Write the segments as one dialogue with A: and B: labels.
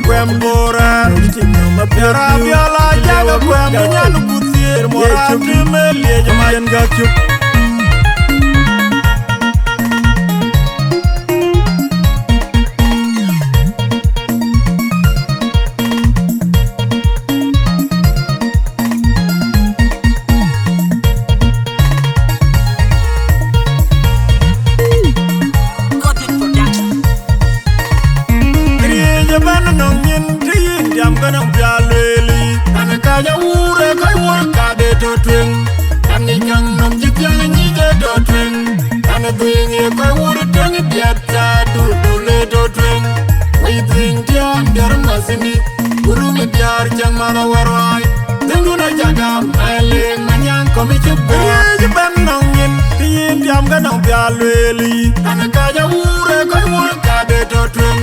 A: kwem bora Rabiola jaga kwem nyanu kuthir Morab di melie jemayen gakyuk Ganang pialeli, ane kaya ure kai waka de to twing, ane kang nom jikyang ni de to twing, ane twingi kai ure twingi piata le to twing, we twing dia biar masini, guru me biar jang mana warai, tengu na jagam aling manyang komi cuba, jeban nongin, tiyin diam ganang pialeli, ane kaya ure kai waka de to twing,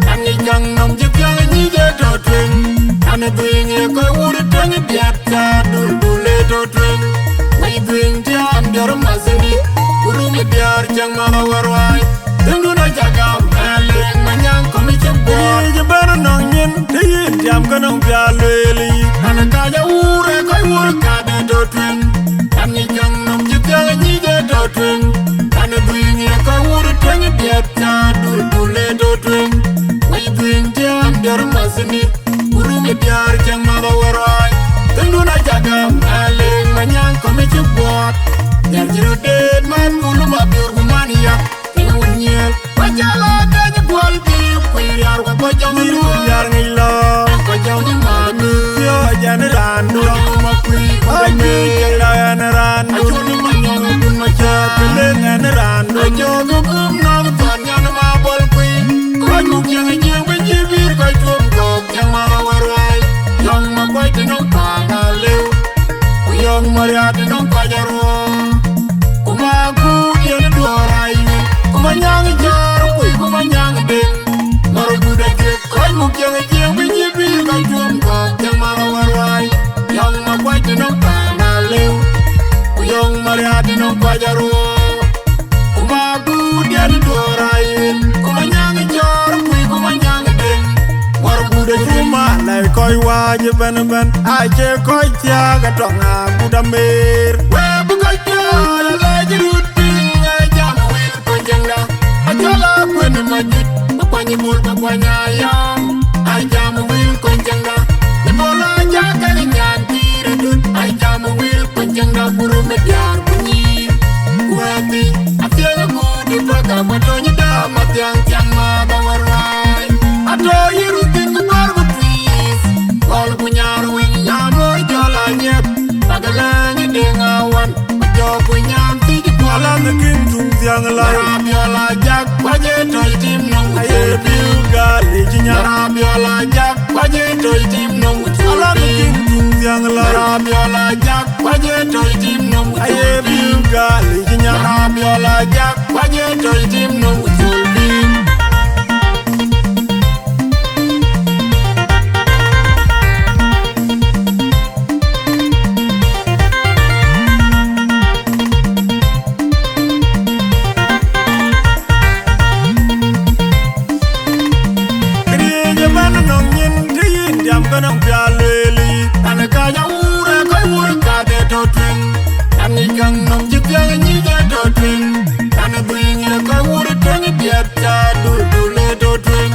A: ane kang nom jikyang ni de to twing. Ane twingi koi wuri twengi piata le to twing. We twing jam biar masini, guru me biar jang mana warwai. Tengu na jagam aling manyang komi cuba. Jeban nongin, tiyin jam ganang pialeli. Ane kaya ure koi wuri kade to twing. Ane jang nom jikyang ni de to twing. Ane twingi koi wuri twengi piata le to twing. We twing jam biar masini. Guru me biar jang mana warai, tengu na jagam aling manyang komi cuba. Yar jiru dead man gulu ma biur gumania, tengu nyel pajala kanya kual biu kuiar wa pajang ni biar ngilo, pajang ni manu yo jane randu ma kui pagi jane randu, ajuni manyang bun macha kelengan randu, jogo kum na tanya na ma bol kui, kaju jang jang benjibir kaju kok jang ma. Quay thì nó cả ngà lưu Uyong maria thì nó qua nhà rùa Kuma ku dia na dua rai Kuma nyang jar kui kuma nyang ding Maro buda kek koi muk yang jiang binyi bir kai juam kok yang mara warai Yang ma quay thì nó cả ngà lưu Uyong maria thì nó qua nhà rùa Kuma ku dia na dua rai Kuma nyang jar kui kuma nyang ding Maro buda cuma lai koi waje ben ai che koi tia ga tonga buda mer we bu koi tia la jirut ping jam wir ko jengda ajala kwen majit ba kwani mul ba kwanya yam ai jam wir ko jengda ni bola ja ka nyan tire dut ai jam wir ko jengda buru me diar bunyi wati afia ko di ba ka ma to ni da ma tiang tiang ma ba warai ato yirutin ko bar All punya ruing nyamor jola nyep Pagalangi dengawan Majo punya tiki kuala Nekin tung tiang lai Rabiola jak Waje toy tim nong Aye biuga lejinya Rabiola jak Waje toy tim nong Ala nekin tung tiang lai Rabiola jak Waje toy tim nong Aye biuga lejinya Rabiola jak Waje toy tim nong Tulbim Ganang pialeli, ane kaya ure kai ure kade to twing, ane kang nom jikyang ni de to twing, ane bringi kai ure twing piata le to twing,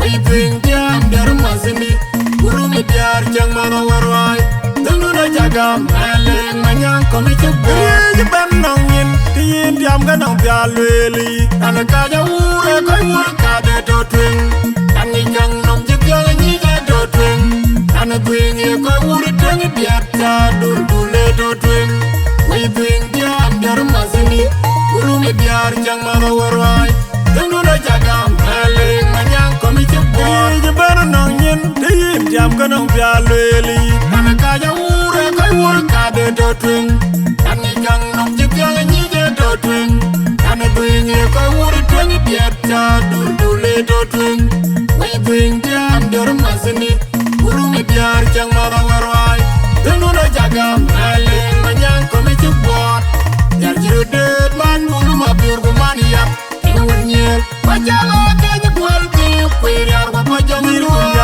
A: we twing jam biar masini, guru me biar jang mana warai, tengu na jagam aling manyang komi cuba. Jeban nongin, tiyin diam ganang pialeli, ane kaya ure kai ure kade to twing, ane kang nom jikyang ni de to twing. Ane twingi koi wuri twengi piata le to twing. We twing jam biar masini, guru me biar jang mana warai, tengu na jagam aling manyang komi cuba. Jeban nongin, tiyin diam ganang pialeli, ane kaya ure koi wuri kade to twing, ane kang nom jikyang ni de to twing, ane twingi koi wuri twengi piata le to twing. We twing jam biar masini, guru me biar jang mana warai, tengu na jagam aling manyang komi cuba. Yar jiru dead man gulu ma biur gumania, tengu nyel pajala kanya kual biu kuiar wa pajang ni ruang.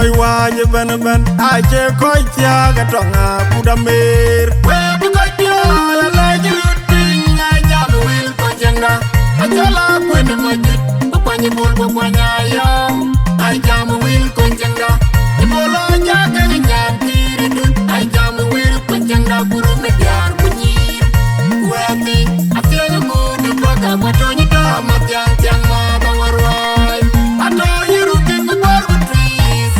A: koi waje ben ache koi tiaga tonga kudamer we bu koi pia la la juti nya jam wil ko jenga achala kwen majit kwani bol bo kwanya yo ai jam wil ko jenga ibola jaga nya tiri dun ai jam wil ko jenga guru me diar bunyi wati afya mo ni baka matoni ta matyang tyang ma bawarwai ato yiru kin bor trees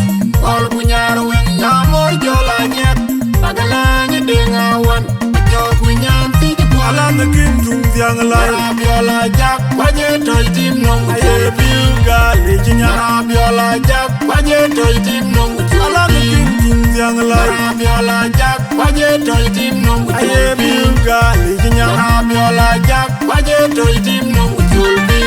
A: all bunyar wen na mor jola nyet pagalanya dengawan jo kunyan ti kwala na kin tung tyang lai abiola jak kwaje toy tim nong aye bilga lejinya abiola jak kwaje toy tim nong ala na kin tung tyang lai abiola jak kwaje toy tim nong aye bilga lejinya abiola jak kwaje toy tim nong julbi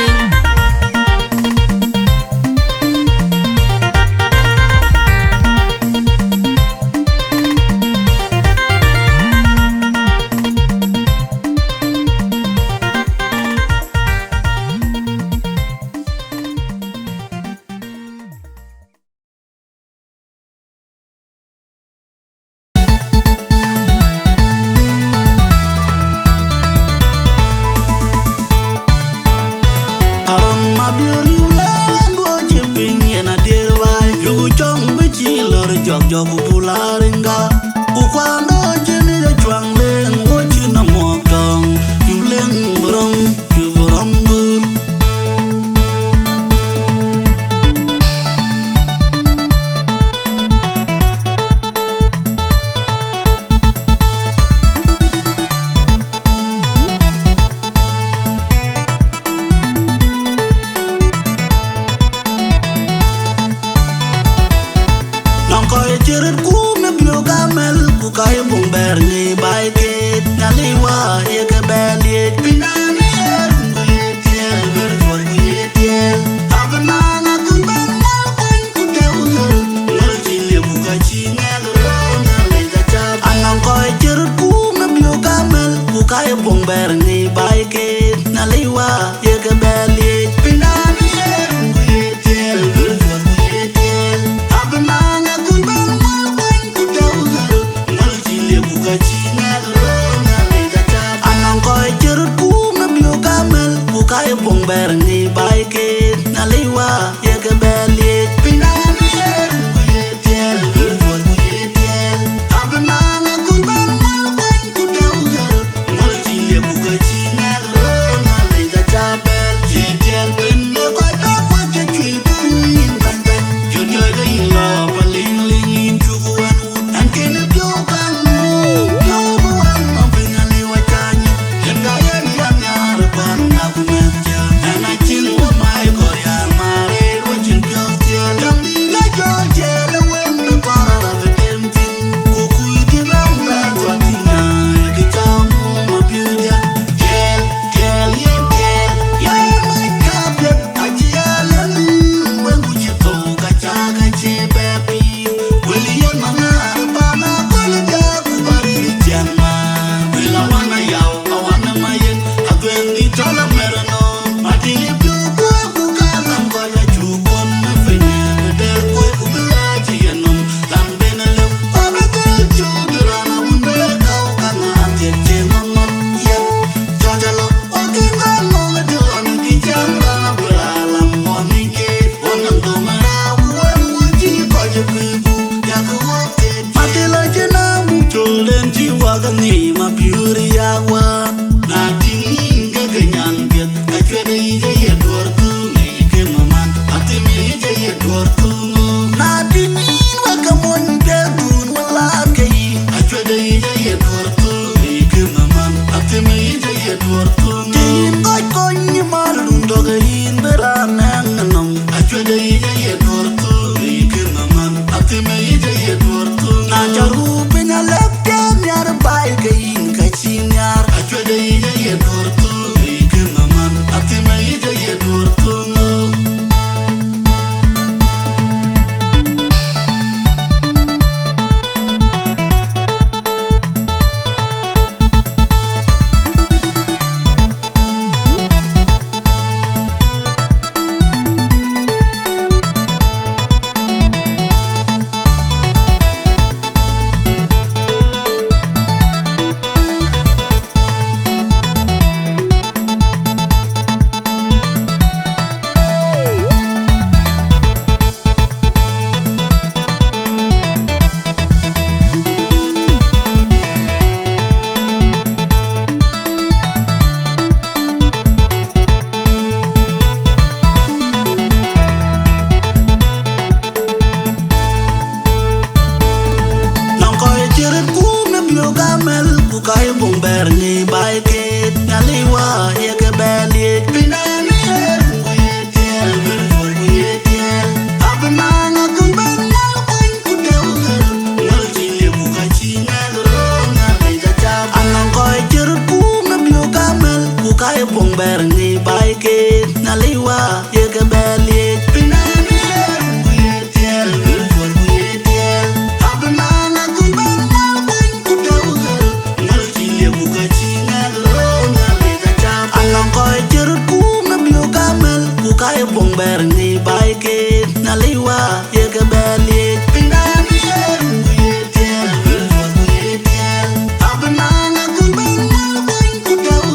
B: Jogu pularinga ukwando jini de chwangle ngochi na mokong yulen burong bur Chirit ku me bio gamel ku kay bomber ni bike naliwa ye ke belie pinani er ku ye tiel ver ku ye tiel abna na ku ben na ku te uzo nol chile ku ka chinga ro na le ga cha anan ko chirit ku me bio gamel ku kay bomber ni bike naliwa ye ke belie pinani er ku ye tiel ver ku ye tiel abna na ku kay bomber ni bike naliwa ye ke belie pinani yer ku ye tiel ku ye tiel abna na ku ban ku te uzo mol ti ye ku ka chi na ro na le ga cha bel ye tiel pin ne ko ta ko che chi ku yin ban ban yo yo ga yin lo pa ling ling in chu ku an an ke ne pyo kan mu yo bu an ma bin ali wa cha ni yen ga yen yan ya ra ban na ku me ni ma puri agua na tinga ganyan get ka chwede je ye dor tu ni ke maman atimi je ye dor tu na tinga wa ka mon de dun wala ke ka chwede je ye dor tu ni ke maman atimi je ye dor tu tin ko ni mal dun do ga in bera nang nom ka chwede je ye dor tu ni ke maman atimi je ye dor tu na jaru penya lep ke nyar bai ke Chinyar, I try to eat a door to make him a man. I think I eat a door to know. bomber ni baike naliwa ye ke beli pinani kuyetel kuyetel abna na kumben na kun kudel ngal chile buka chinga na leja chap anang koy chir ku na bio kamel buka ye bomber ni baike naliwa ye ke beli pinani kuyetel kuyetel abna na kumben na kun kudel ngal chile buka chinga na leja chap anang koy chir ku na bio kamel buka ye bomber ni baike naliwa ye ke beli pinani kuyetel kuyetel abna na kumben na kun kudel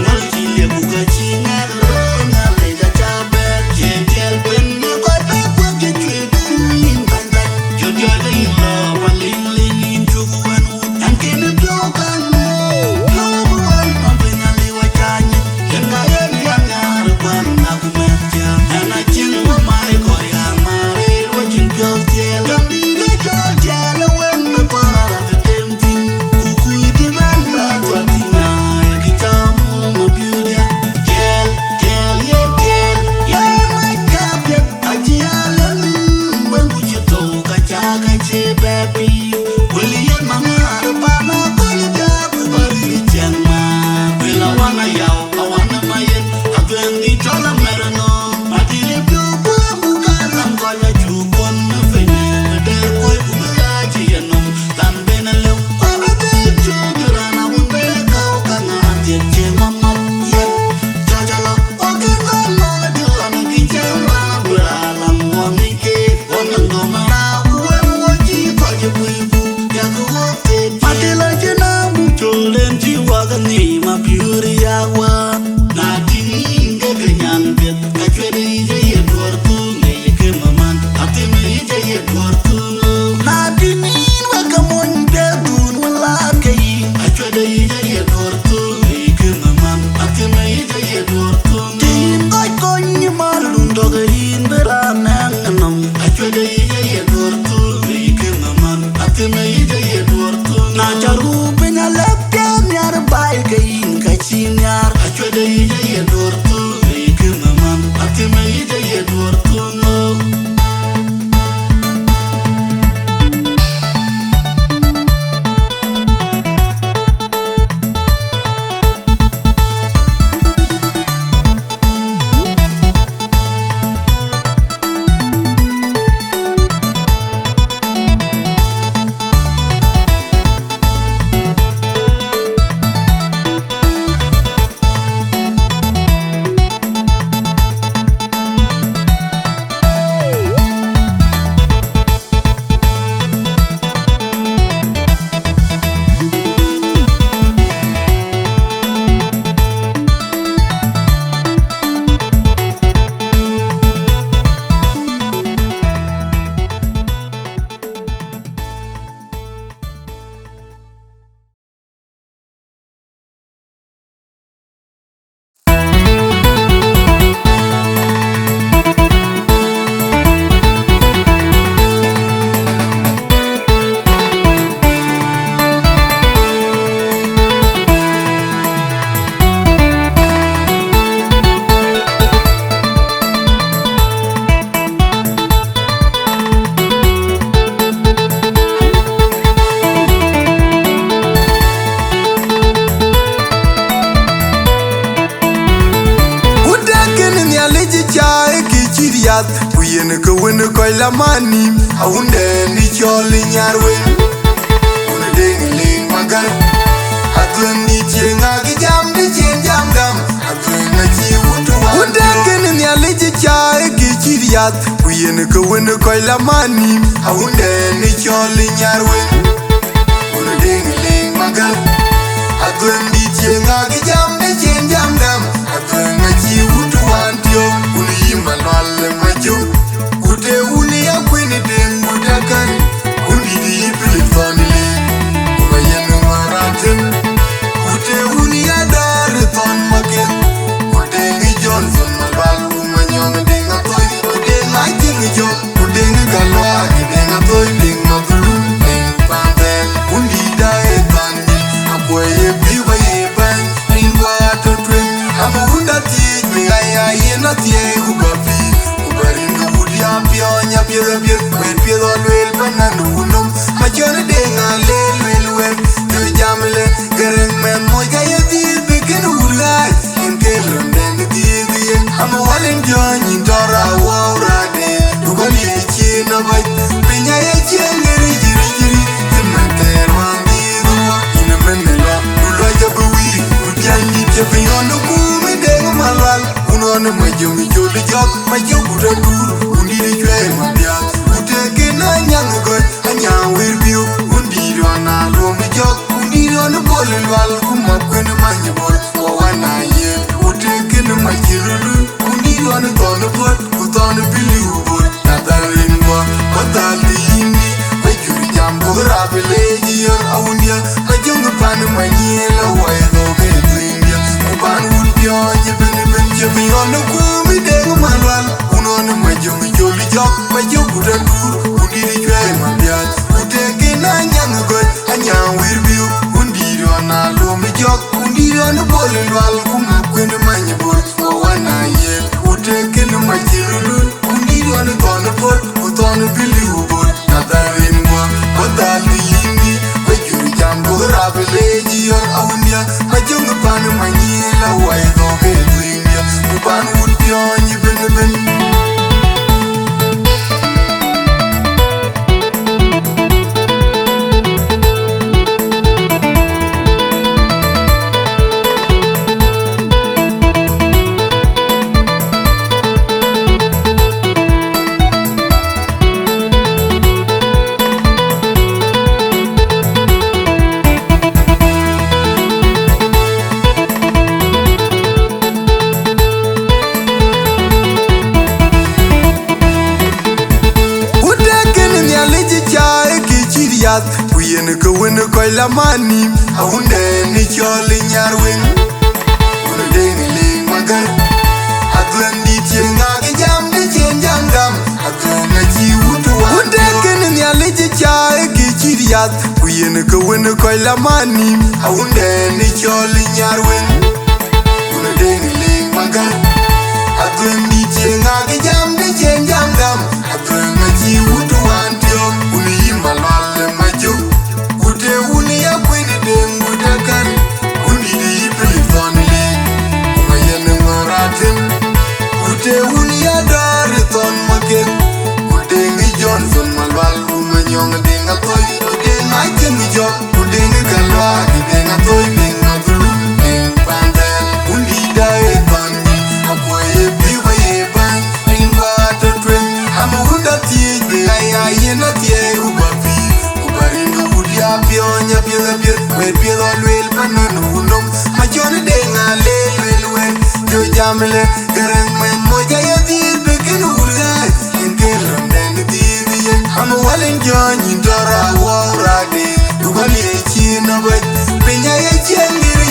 B: ngal chile buka chinga na leja chap jetel pen ni koy pe kwa ke chwe in banda jojo de lo paling lin chu kwan an ke ne bio kan no wan ma bena liwa chani yen ga yen ngar kwan na ku me ja ana chin wa mai ko ya mare ro chin pyo tel gam di de cho tel wen me para de tem tin ku di man ba twa tin na ki tam mo beauty tel ye mai ka pe ajialan wen ku chi to ka cha ka che baby William Mama pa na ko ni da ku bari chen ma bila wana yao awana mayen aben di tola merano matile pyo ku ka lam ko la chu kon na fe ne de ko ku la ji yanom tan ben le ko be chu dura na un be ka ka na ti che mama ye cha cha lo o ke na no na de la na ki che ma bra lam wo ni ke on no ma na ku wo ji ko je bu ya ku wo te matila je na mu cholen ji wa ga ni ma beauty ya wa na tin ga ga nyan bet ka chwe de je ye dor tu ne ye ke maman ate me je ye dor tu na tin wa ga mon be dun wala ke yi a chwe de je ye dor tu ne ye ke maman ate me je ye dor tu tin ko ni ma lun do ga in bera na nam a chwe de je ye dor tu ne ye ke maman ate me je ye dor tu na charu pe na lep ke nyar bai ke in ka chin yar a chwe de je ye dor tu ne ye ke maman ate me je ye dor tu no Kuyen ke wen ko la mani aunde ni choli nyarwen una ding ling magar atwen ni chenga gi jam di chen jam dam atwen na chi wutu unde ken ni aliji chae gi chiriat kuyen ke wen ko la mani aunde ni choli nyarwen una ding ling magar atwen ni chenga gi jam di chen jam dam atwen na chi wutu antio uni yimanwal majo Ute uni ya kwini dengu dakari Uni di ipili family Uga yenu maratin Ute uni ya dari ton makin Udengi Johnson mabalu Umanyong denga toy Udenga itingi jok Udengi galwa Udenga toy Ding mabulu Ding pantel Undi dae tani Akwaye
A: pionya piedha wer piedho lwel pananunum machone denga lwel to jamle gereng men moja yedi begin ulai in kelon den die am walin joni tora wawrade dugoli china bai pinya ye chengeri jiri timanter wandiru ina menela ulo jabuwi udyani tepionu kumi denga malwal unono majungi joli jok majuguda duru undiri chwe mabia uteke na nyang goy anyang wirbiu undiro na lomi jok undiro no bolwal kuma kwene manyebol wana ye uteke no machirulu undiro no tono pot utono biliu nadarinwa kodalini majuri jambo rabele yor awundia majungi panu manyela waedo gedrindia uban ulpio jebene jebiono kumi denga malwal unono majungi joli jok majuguda duru undiri chwe mabiat uteke na nyang goy anyang wirbiu undiro na lomi jok undiro no bolwal kuma kwene manyebol wana ye uteke no machirulu undiro no tono pot utono biliu nadarinwa kodalini majuri jambo rabele yor awundia majungi panu manyela waedo gedrindia uban ulpio jebene Kuyen ko wen ko la mani awunde ni choli nyarwen una deni le magar adwen di chenga ke jam de chenjam gam adwen na ji wutu unde ken ni aliji cha ke chiriat kuyen ko wen ko la mani awunde ni choli nyarwen una deni le magar adwen di chenga ke jam de chenjam gam adwen na ji wutu antio uni malwal Johnson malwal umanyong dinga toy dinga chemi jo dinga galwa dinga toy dinga dulu ding pandel undi dai bandi akoye biwe ban dinga to twin amunda tie ay na tie ubapi ubaringa udia pionya wer piedho lwel pananunum machone denga lwel jo jamle gereng men moja yedi begin ulai in kelon I'm a walling John, you dora wawrade, dugoli china bai, pinya ye Chieng jiri,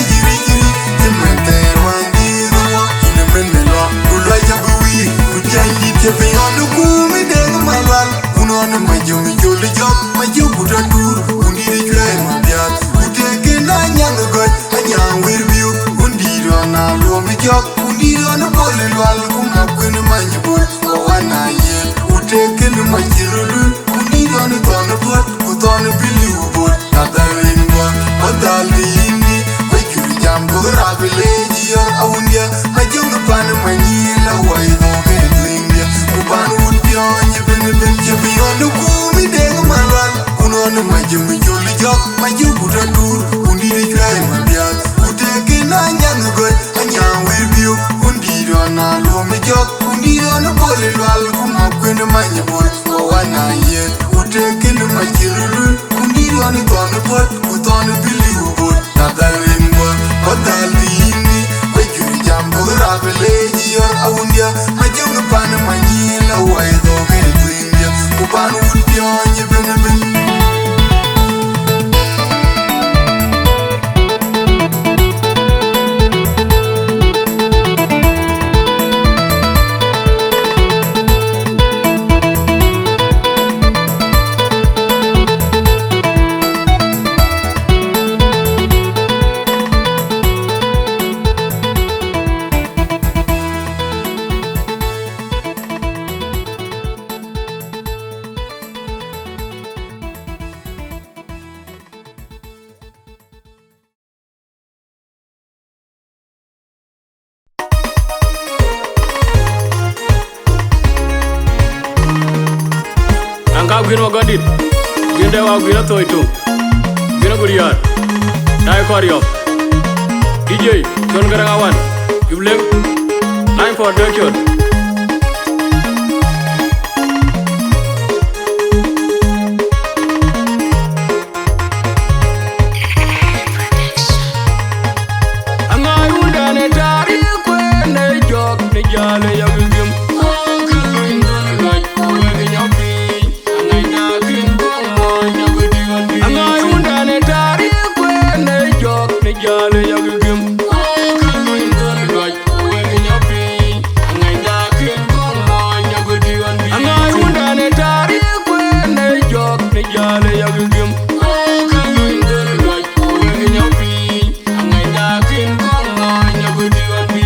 A: timanter wandiru, ina menelo, ulwa jabuwi, ujangi tepionu kumi denga malwal, unono majungi joli jok, majuguda duru, undiri chwe mabiat, uteke na nyang goy, anyang wirbiu, undiro na lomi jok, undiro na bolwal, kuma kwene manyebol, wana ye, uteke no machirulu, undiro no tono pot, utono biliu nadarinwa kodalini majuri jambo rabele yor awundia majungi panu manyela waedo gedrindia uban ulpio jebene jebiono kumi denga malwal unono majungi joli jok majuguda duru undiri chwe mabiat uteke na nyang goy anyang wirbiu undiro na lomi jok undiro no bolwal kuma kwene manyebol wana ye uteke no machirulu undiro no tono pot utono biliu nadarinwa kodalini majuri jambo rabele yor awundia majungi panu manyela waedo gedrindia uban ulpio jebene
C: Angka gwino gondit. Gwinde wa gwino toitu. Gwino guriar. Dai koryo. DJ, John Garangawan. Jubleng. Time for production. Jale ya gugum kaluin don like when you be angai na kin bon nya gudi wandi angai undane tari kwen ne jok ne jale ya gugum kaluin don like when you be angai na kin bon nya gudi wandi angai undane tari kwen ne jok ne jale ya gugum kaluin don like when you be angai na kin bon nya gudi wandi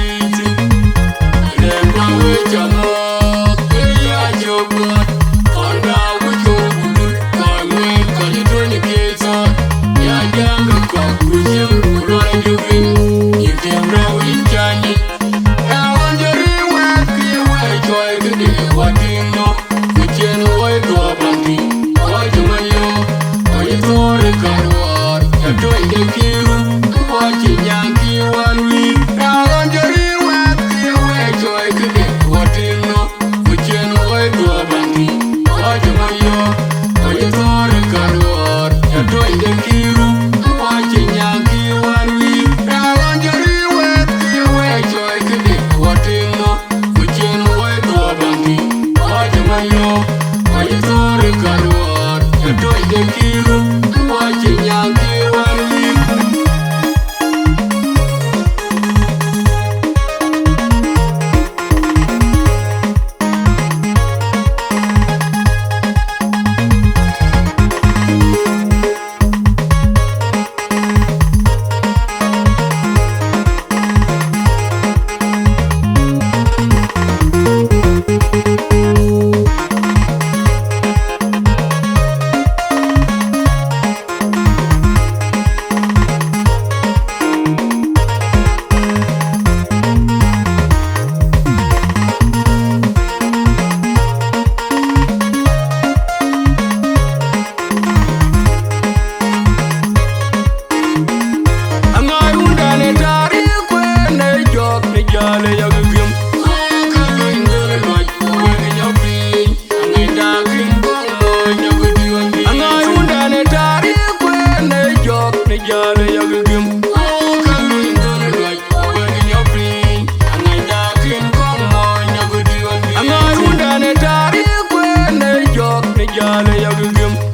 C: Jale ya gugum